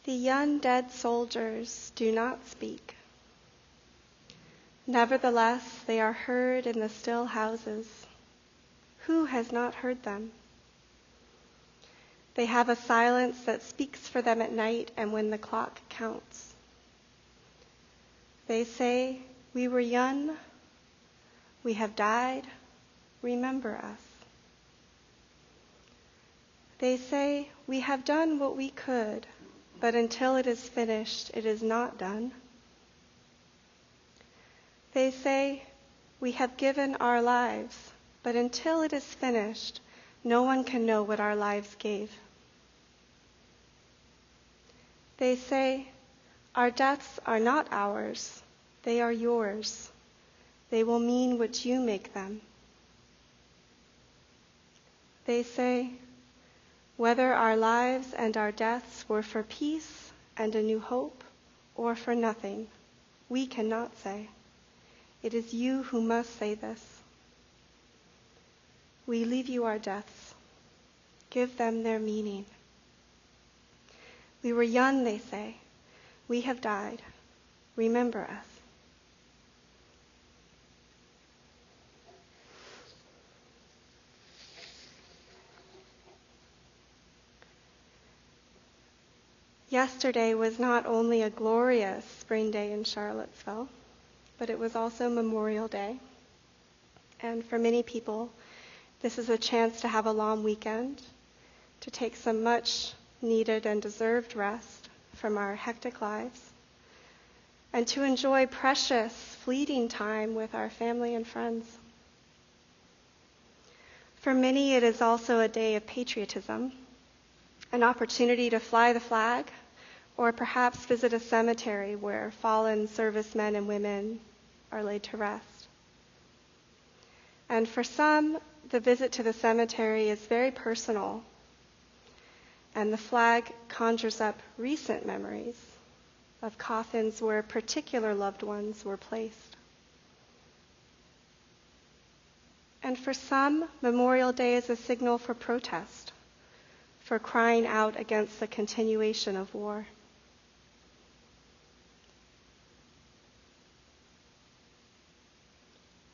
The undead soldiers do not speak. Nevertheless, they are heard in the still houses. Who has not heard them? They have a silence that speaks for them at night and when the clock counts. They say, "We were young, we have died, remember us." They say, "We have done what we could, but until it is finished, it is not done." They say, "We have given our lives, but until it is finished, no one can know what our lives gave." They say, "Our deaths are not ours, they are yours. They will mean what you make them." They say, "Whether our lives and our deaths were for peace and a new hope, or for nothing, we cannot say. It is you who must say this. We leave you our deaths. Give them their meaning." We were young, they say. We have died. Remember us. Yesterday was not only a glorious spring day in Charlottesville, but it was also Memorial Day. And for many people, this is a chance to have a long weekend, to take some much needed and deserved rest from our hectic lives, and to enjoy precious, fleeting time with our family and friends. For many, it is also a day of patriotism, an opportunity to fly the flag, or perhaps visit a cemetery where fallen servicemen and women are laid to rest. And for some, the visit to the cemetery is very personal, and the flag conjures up recent memories of coffins where particular loved ones were placed. And for some, Memorial Day is a signal for protest, for crying out against the continuation of war.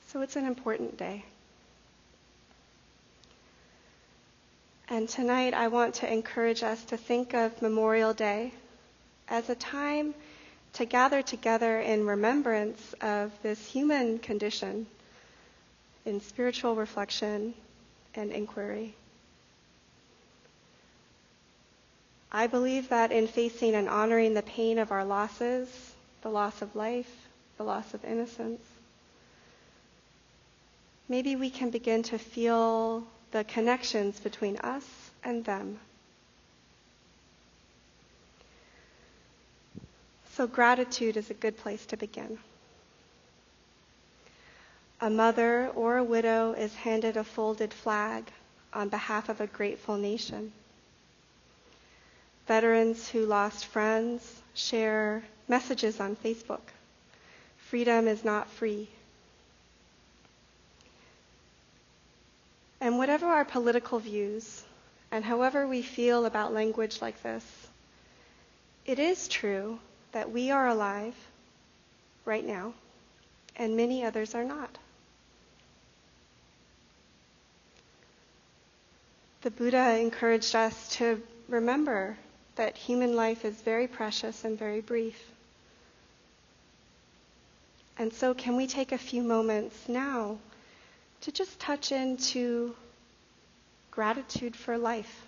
So it's an important day. And tonight I want to encourage us to think of Memorial Day as a time to gather together in remembrance of this human condition, in spiritual reflection and inquiry. I believe that in facing and honoring the pain of our losses, the loss of life, the loss of innocence, maybe we can begin to feel the connections between us and them. So gratitude is a good place to begin. A mother or a widow is handed a folded flag on behalf of a grateful nation. Veterans who lost friends share messages on Facebook. Freedom is not free. And whatever our political views, and however we feel about language like this, it is true that we are alive right now, and many others are not. The Buddha encouraged us to remember that human life is very precious and very brief. And so can we take a few moments now to just touch into gratitude for life?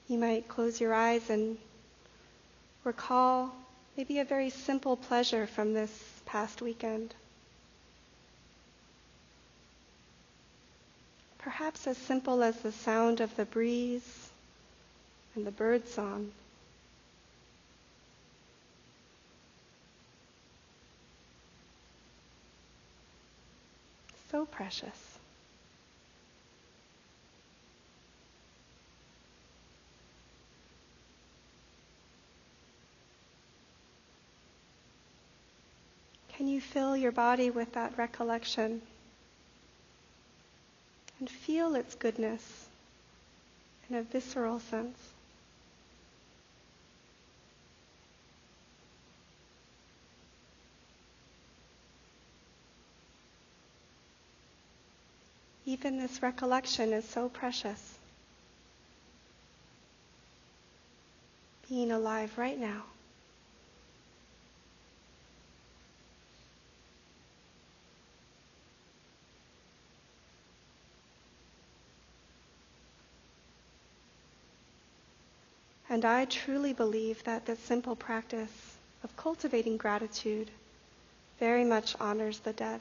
You might close your eyes and recall maybe a very simple pleasure from this past weekend. Perhaps as simple as the sound of the breeze and the bird song. So precious. Can you fill your body with that recollection and feel its goodness in a visceral sense. Even this recollection is so precious. Being alive right now. And I truly believe that this simple practice of cultivating gratitude very much honors the dead.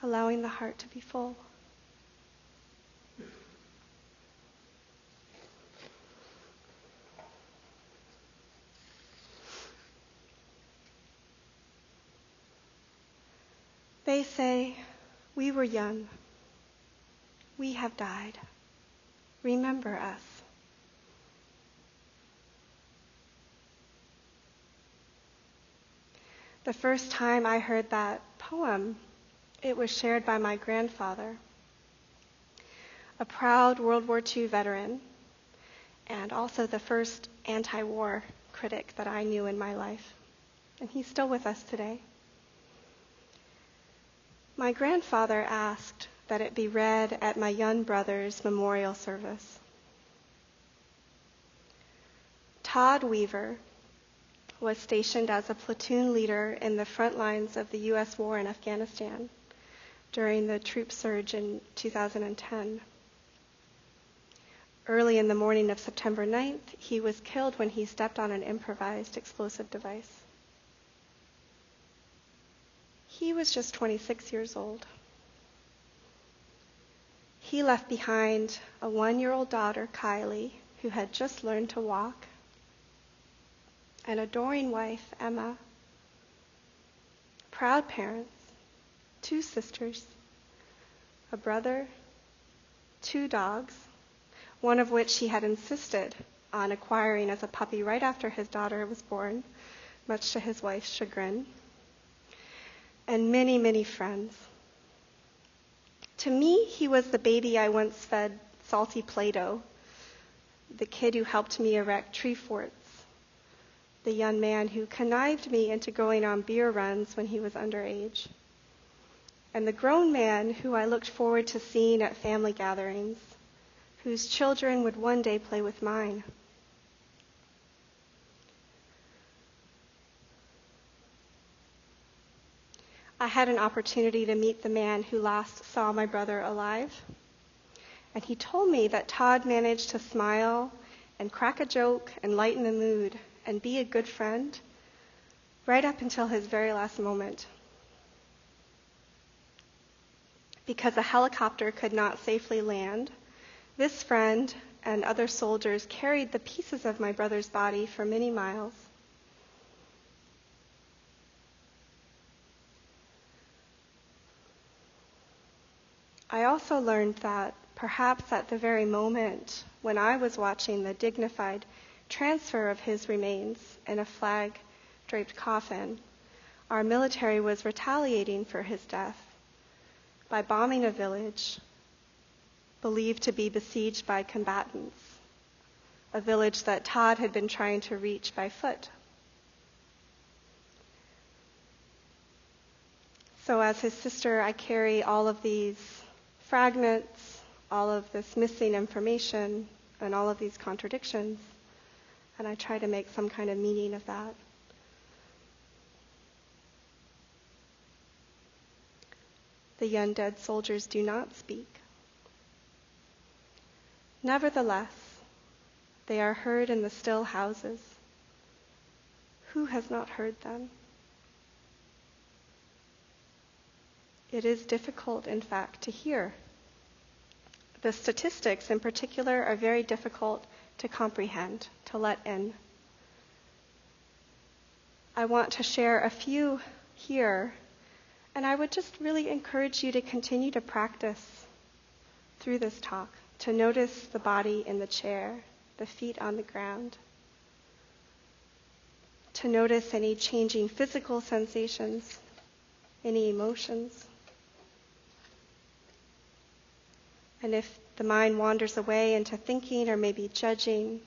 Allowing the heart to be full. They say, we were young. We have died. Remember us. The first time I heard that poem, it was shared by my grandfather, a proud World War II veteran, and also the first anti-war critic that I knew in my life. And he's still with us today. My grandfather asked that it be read at my young brother's memorial service. Todd Weaver was stationed as a platoon leader in the front lines of the U.S. war in Afghanistan during the troop surge in 2010. Early in the morning of September 9th, he was killed when he stepped on an improvised explosive device. He was just 26 years old. He left behind a 1-year-old daughter, Kylie, who had just learned to walk, an adoring wife, Emma, proud parents, 2 sisters, a brother, 2 dogs, one of which he had insisted on acquiring as a puppy right after his daughter was born, much to his wife's chagrin, and many, many friends. To me, he was the baby I once fed salty Play-Doh, the kid who helped me erect tree forts, the young man who connived me into going on beer runs when he was underage, and the grown man who I looked forward to seeing at family gatherings, whose children would one day play with mine. I had an opportunity to meet the man who last saw my brother alive, and he told me that Todd managed to smile and crack a joke and lighten the mood and be a good friend right up until his very last moment. Because a helicopter could not safely land, this friend and other soldiers carried the pieces of my brother's body for many miles. I also learned that perhaps at the very moment when I was watching the dignified transfer of his remains in a flag-draped coffin, our military was retaliating for his death by bombing a village believed to be besieged by combatants, a village that Todd had been trying to reach by foot. So as his sister, I carry all of these fragments, all of this missing information, and all of these contradictions, and I try to make some kind of meaning of that. The Undead Soldiers do not speak. Nevertheless, they are heard in the still houses. Who has not heard them? It is difficult, in fact, to hear. The statistics, in particular, are very difficult to comprehend, to let in. I want to share a few here, and I would just really encourage you to continue to practice through this talk, to notice the body in the chair, the feet on the ground, to notice any changing physical sensations, any emotions. And if the mind wanders away into thinking or maybe judging,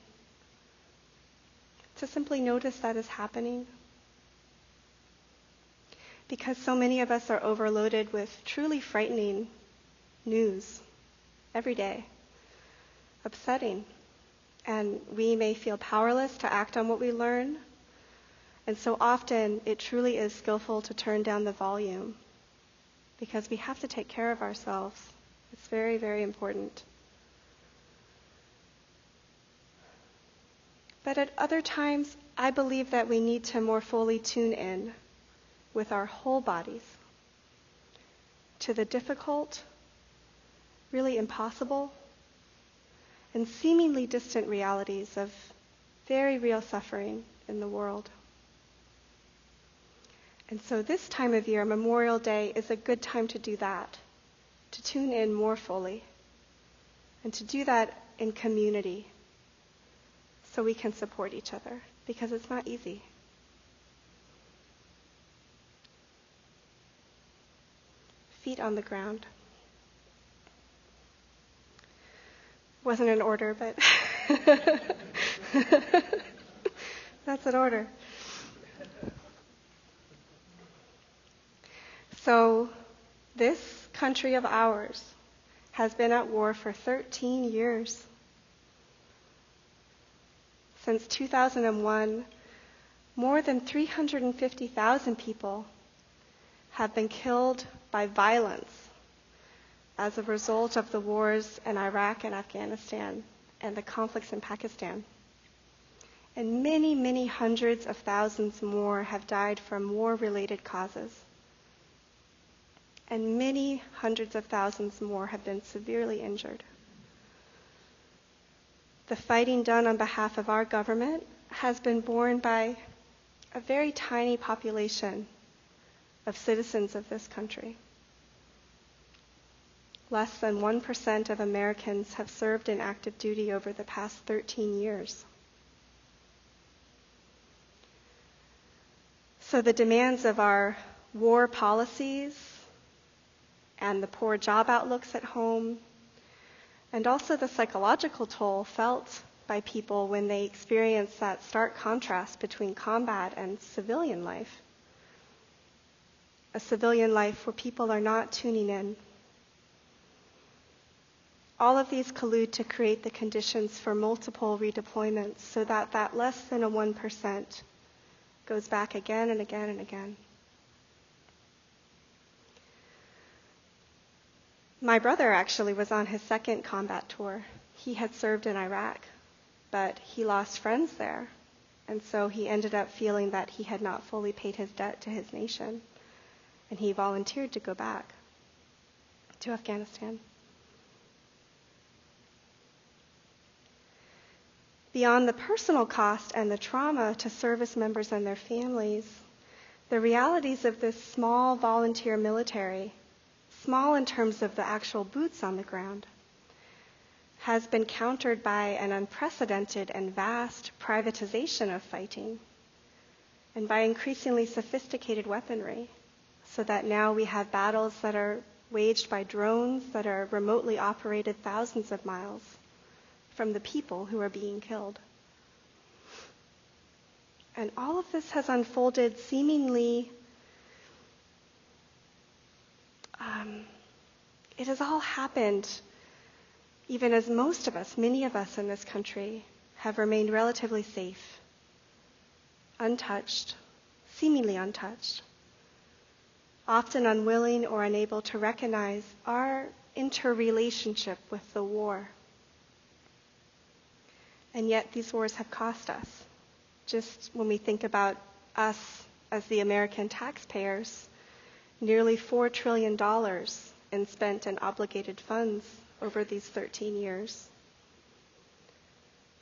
to simply notice that is happening. Because so many of us are overloaded with truly frightening news every day, upsetting. And we may feel powerless to act on what we learn. And so often it truly is skillful to turn down the volume because we have to take care of ourselves. It's very, very important. But at other times, I believe that we need to more fully tune in with our whole bodies to the difficult, really impossible, and seemingly distant realities of very real suffering in the world. And so this time of year, Memorial Day, is a good time to do that, to tune in more fully, and to do that in community so we can support each other, because it's not easy. Feet on the ground. Wasn't in order, but that's an order. So this country of ours has been at war for 13 years. Since 2001, more than 350,000 people have been killed by violence as a result of the wars in Iraq and Afghanistan and the conflicts in Pakistan. And many, many hundreds of thousands more have died from war-related causes. And many hundreds of thousands more have been severely injured. The fighting done on behalf of our government has been borne by a very tiny population of citizens of this country. Less than 1% of Americans have served in active duty over the past 13 years. So the demands of our war policies and the poor job outlooks at home, and also the psychological toll felt by people when they experience that stark contrast between combat and civilian life. A civilian life where people are not tuning in. All of these collude to create the conditions for multiple redeployments so that less than a 1% goes back again and again and again. My brother actually was on his second combat tour. He had served in Iraq, but he lost friends there. And so he ended up feeling that he had not fully paid his debt to his nation. And he volunteered to go back to Afghanistan. Beyond the personal cost and the trauma to service members and their families, the realities of this small volunteer military, small in terms of the actual boots on the ground, has been countered by an unprecedented and vast privatization of fighting and by increasingly sophisticated weaponry, so that now we have battles that are waged by drones that are remotely operated thousands of miles from the people who are being killed. And all of this has unfolded seemingly, it has all happened even as most of us, many of us in this country, have remained relatively safe, untouched, seemingly untouched, often unwilling or unable to recognize our interrelationship with the war. And yet these wars have cost us. Just when we think about us as the American taxpayers, nearly $4 trillion in spent and obligated funds over these 13 years.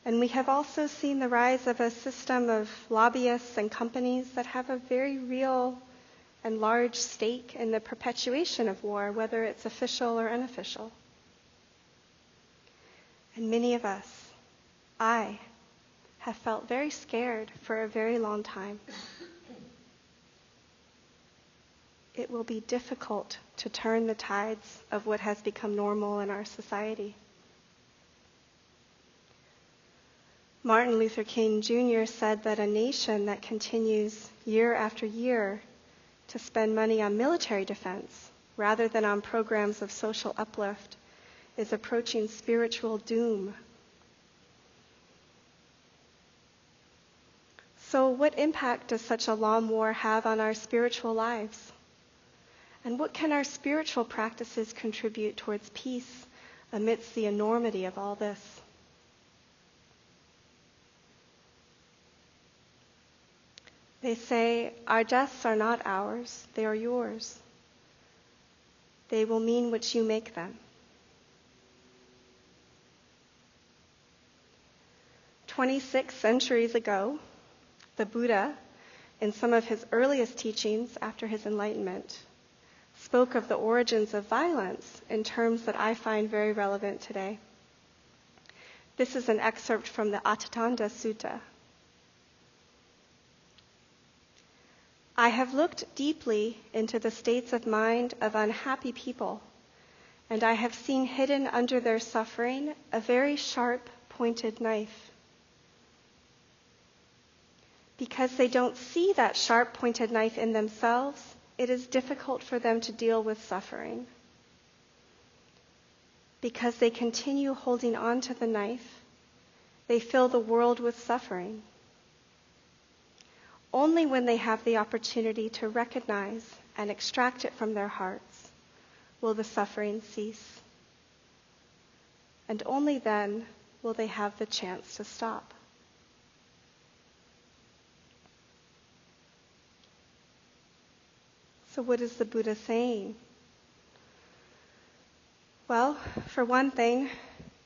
And we have also seen the rise of a system of lobbyists and companies that have a very real and large stake in the perpetuation of war, whether it's official or unofficial. And many of us, I have felt very scared for a very long time. It will be difficult to turn the tides of what has become normal in our society. Martin Luther King Jr. said that a nation that continues year after year to spend money on military defense rather than on programs of social uplift is approaching spiritual doom. So what impact does such a long war have on our spiritual lives? And what can our spiritual practices contribute towards peace amidst the enormity of all this? They say, our deaths are not ours, they are yours. They will mean what you make them. 26 centuries ago, the Buddha, in some of his earliest teachings after his enlightenment, spoke of the origins of violence in terms that I find very relevant today. This is an excerpt from the Atthitthana Sutta. I have looked deeply into the states of mind of unhappy people, and I have seen hidden under their suffering a very sharp, pointed knife. Because they don't see that sharp, pointed knife in themselves, it is difficult for them to deal with suffering. Because they continue holding on to the knife, they fill the world with suffering. Only when they have the opportunity to recognize and extract it from their hearts will the suffering cease. And only then will they have the chance to stop. So what is the Buddha saying? Well, for one thing,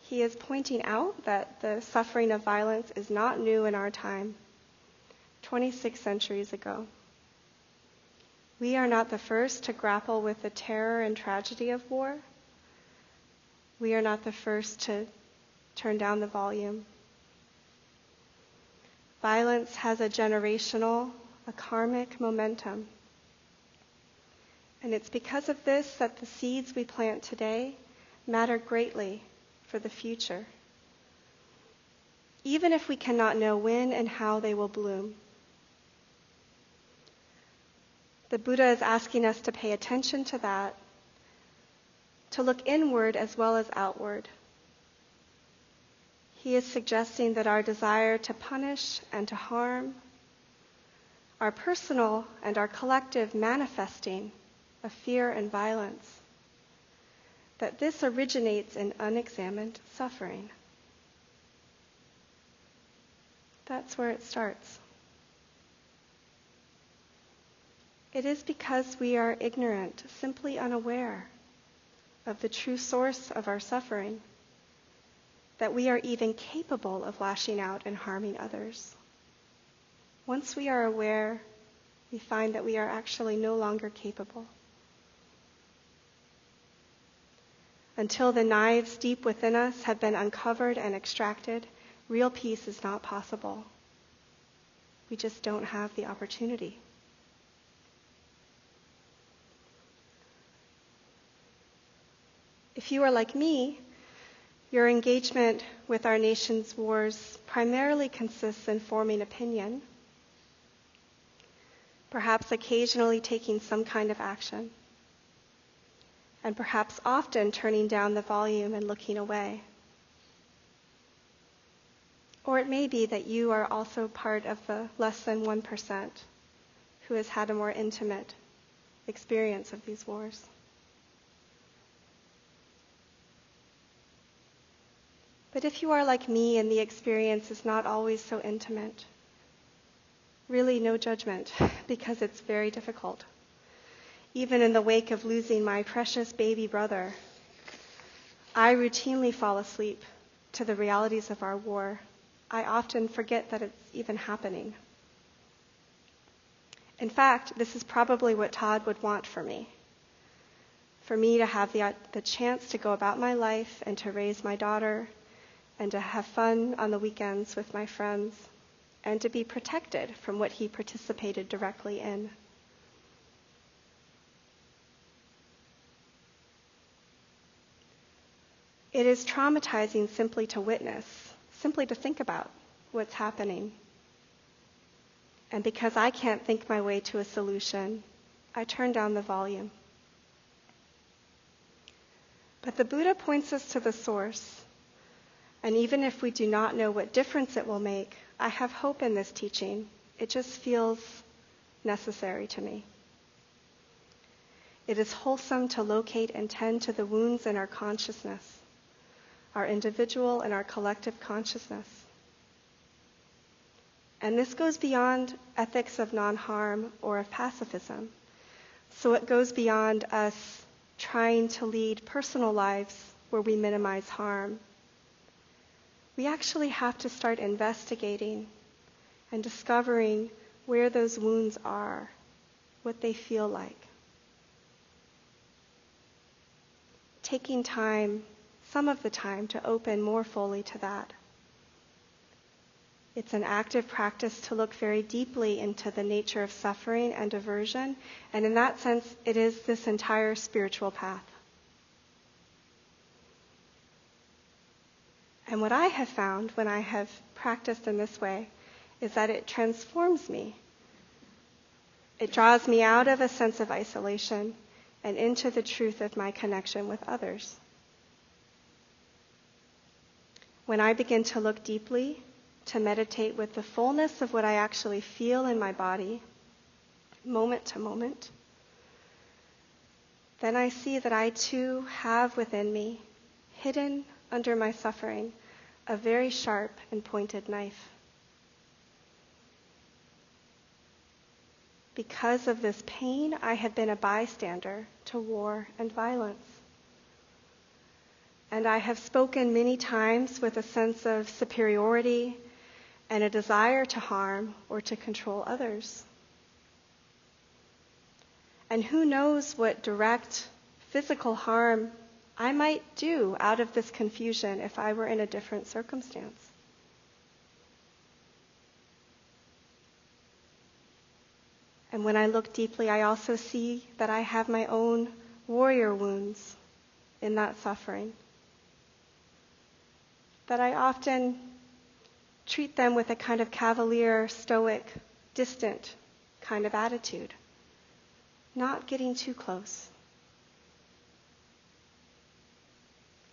he is pointing out that the suffering of violence is not new in our time. 26 centuries ago. We are not the first to grapple with the terror and tragedy of war. We are not the first to turn down the volume. Violence has a generational, a karmic momentum. And it's because of this that the seeds we plant today matter greatly for the future, even if we cannot know when and how they will bloom. The Buddha is asking us to pay attention to that, to look inward as well as outward. He is suggesting that our desire to punish and to harm, our personal and our collective manifesting of fear and violence, that this originates in unexamined suffering. That's where it starts. It is because we are ignorant, simply unaware of the true source of our suffering, that we are even capable of lashing out and harming others. Once we are aware, we find that we are actually no longer capable. Until the knives deep within us have been uncovered and extracted, real peace is not possible. We just don't have the opportunity. If you are like me, your engagement with our nation's wars primarily consists in forming opinion, perhaps occasionally taking some kind of action, and perhaps often turning down the volume and looking away. Or it may be that you are also part of the less than 1% who has had a more intimate experience of these wars. But if you are like me and the experience is not always so intimate, really no judgment, because it's very difficult. Even in the wake of losing my precious baby brother, I routinely fall asleep to the realities of our war. I often forget that it's even happening. In fact, this is probably what Todd would want for me to have the chance to go about my life and to raise my daughter and to have fun on the weekends with my friends, and to be protected from what he participated directly in. It is traumatizing simply to witness, simply to think about what's happening. And because I can't think my way to a solution, I turn down the volume. But the Buddha points us to the source. And even if we do not know what difference it will make, I have hope in this teaching. It just feels necessary to me. It is wholesome to locate and tend to the wounds in our consciousness, our individual and our collective consciousness. And this goes beyond ethics of non-harm or of pacifism. So it goes beyond us trying to lead personal lives where we minimize harm. We actually have to start investigating and discovering where those wounds are, what they feel like. Taking time, some of the time, to open more fully to that. It's an active practice to look very deeply into the nature of suffering and aversion, and in that sense, it is this entire spiritual path. And what I have found when I have practiced in this way is that it transforms me. It draws me out of a sense of isolation and into the truth of my connection with others. When I begin to look deeply, to meditate with the fullness of what I actually feel in my body, moment to moment, then I see that I too have within me, hidden under my suffering, a very sharp and pointed knife. Because of this pain, I have been a bystander to war and violence. And I have spoken many times with a sense of superiority and a desire to harm or to control others. And who knows what direct physical harm I might do out of this confusion if I were in a different circumstance. And when I look deeply, I also see that I have my own warrior wounds in that suffering. That I often treat them with a kind of cavalier, stoic, distant kind of attitude, not getting too close.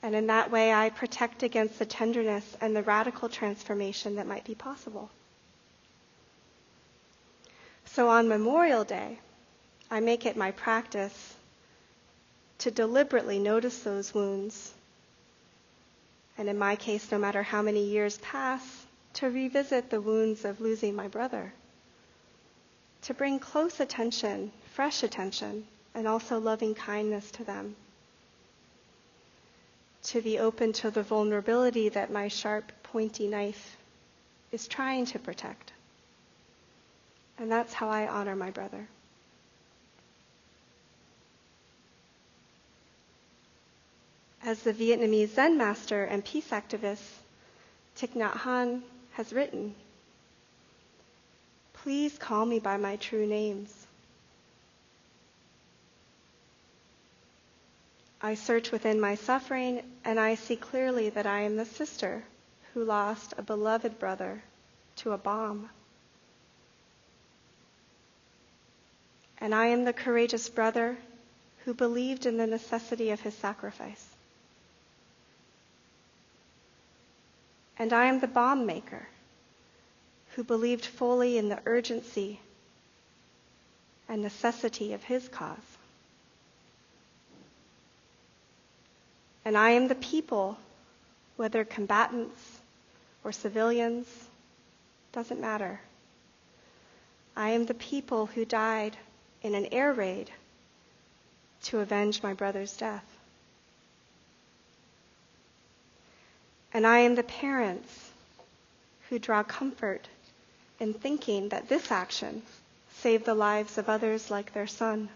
And in that way, I protect against the tenderness and the radical transformation that might be possible. So on Memorial Day, I make it my practice to deliberately notice those wounds. And in my case, no matter how many years pass, to revisit the wounds of losing my brother. To bring close attention, fresh attention, and also loving kindness to them. To be open to the vulnerability that my sharp, pointy knife is trying to protect. And that's how I honor my brother. As the Vietnamese Zen master and peace activist Thich Nhat Hanh has written, "Please call me by my true names. I search within my suffering, and I see clearly that I am the sister who lost a beloved brother to a bomb. And I am the courageous brother who believed in the necessity of his sacrifice. And I am the bomb maker who believed fully in the urgency and necessity of his cause. And I am the people, whether combatants or civilians, doesn't matter. I am the people who died in an air raid to avenge my brother's death. And I am the parents who draw comfort in thinking that this action saved the lives of others like their son.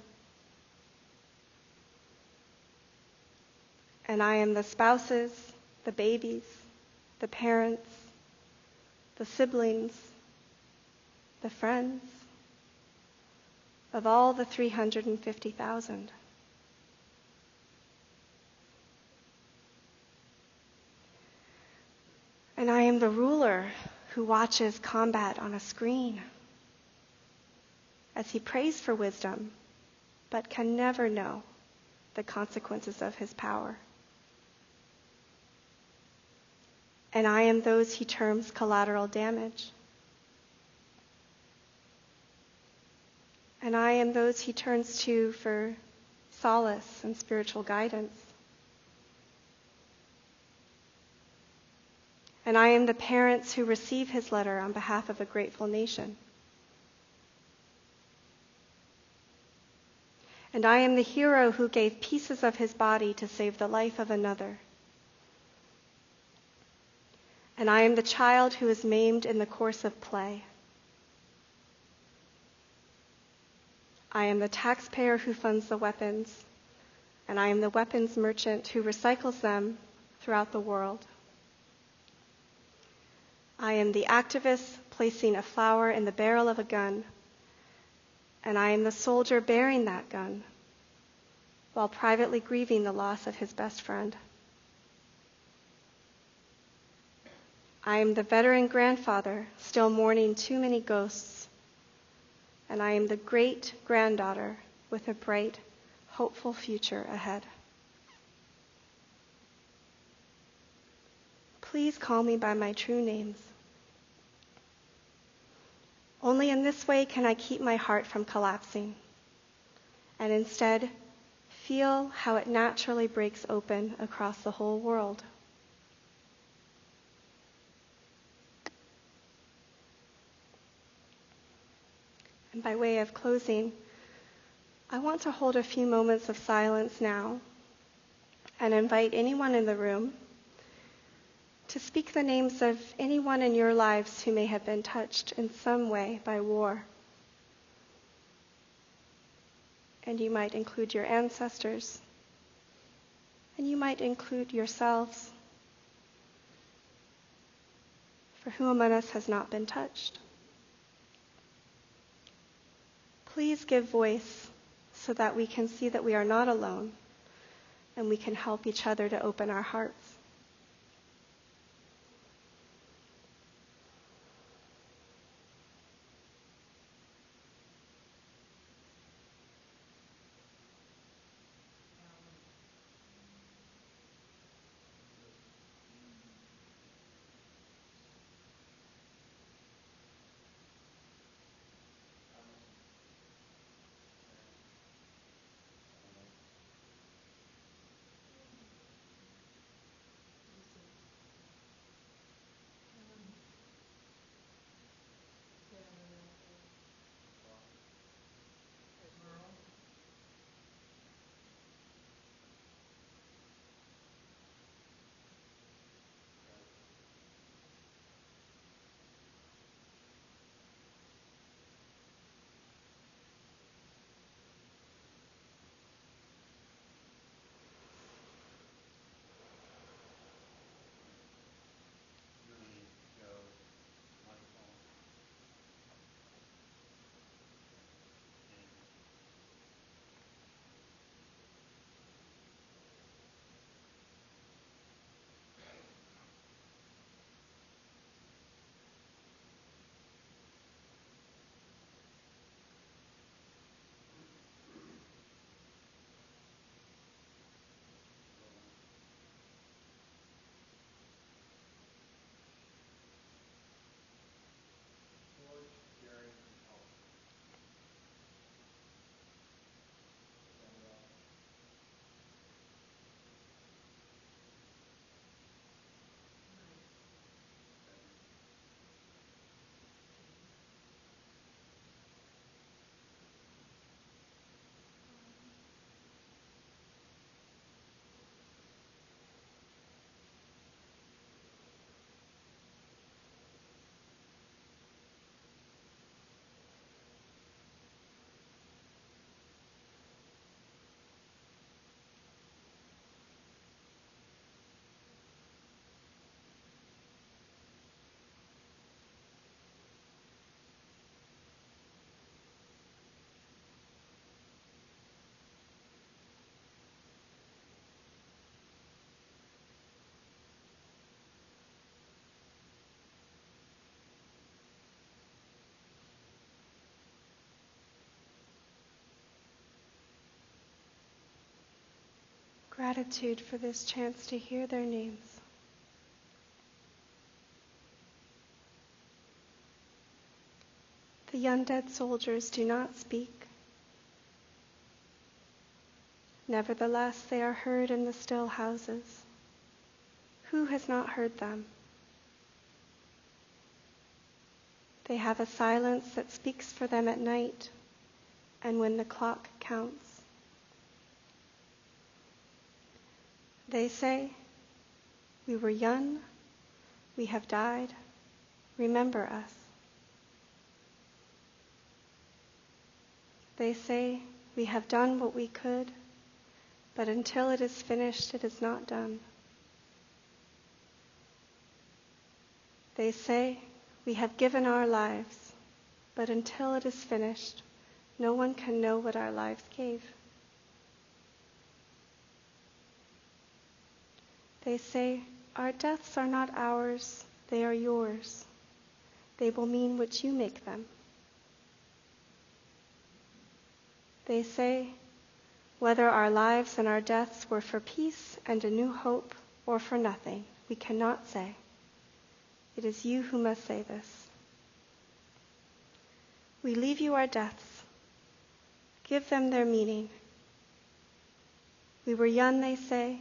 And I am the spouses, the babies, the parents, the siblings, the friends of all the 350,000. And I am the ruler who watches combat on a screen as he prays for wisdom, but can never know the consequences of his power. And I am those he terms collateral damage. And I am those he turns to for solace and spiritual guidance. And I am the parents who receive his letter on behalf of a grateful nation. And I am the hero who gave pieces of his body to save the life of another. And I am the child who is maimed in the course of play. I am the taxpayer who funds the weapons, and I am the weapons merchant who recycles them throughout the world. I am the activist placing a flower in the barrel of a gun, and I am the soldier bearing that gun while privately grieving the loss of his best friend. I am the veteran grandfather still mourning too many ghosts, and I am the great-granddaughter with a bright, hopeful future ahead. Please call me by my true names. Only in this way can I keep my heart from collapsing, and instead feel how it naturally breaks open across the whole world. And by way of closing, I want to hold a few moments of silence now and invite anyone in the room to speak the names of anyone in your lives who may have been touched in some way by war. And you might include your ancestors, and you might include yourselves. For who among us has not been touched? Please give voice so that we can see that we are not alone and we can help each other to open our hearts. Gratitude for this chance to hear their names. The undead soldiers do not speak. Nevertheless, they are heard in the still houses. Who has not heard them? They have a silence that speaks for them at night and when the clock counts. They say, "We were young, we have died, remember us." They say, "We have done what we could, but until it is finished, it is not done." They say, "We have given our lives, but until it is finished, no one can know what our lives gave." They say, "Our deaths are not ours, they are yours. They will mean what you make them." They say, "Whether our lives and our deaths were for peace and a new hope or for nothing, we cannot say. It is you who must say this. We leave you our deaths. Give them their meaning. We were young, they say.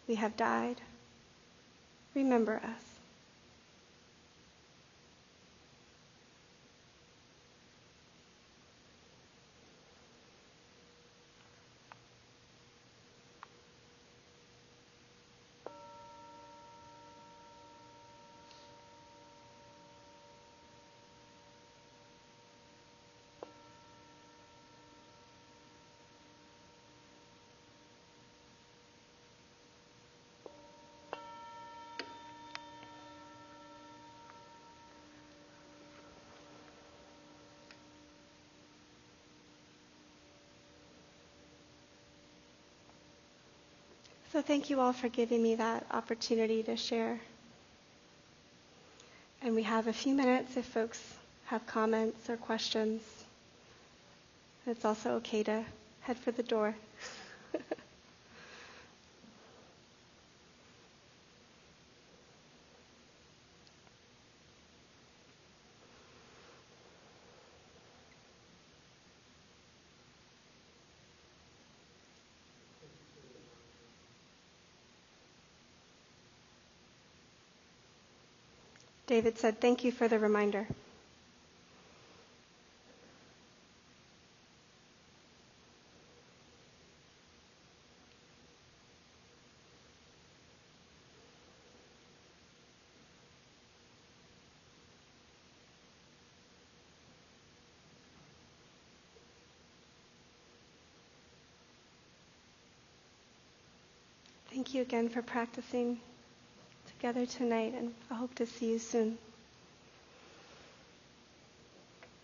We have died. Remember us." So thank you all for giving me that opportunity to share. And we have a few minutes if folks have comments or questions. It's also okay to head for the door. David said, "Thank you for the reminder." Thank you again for practicing together tonight, and I hope to see you soon.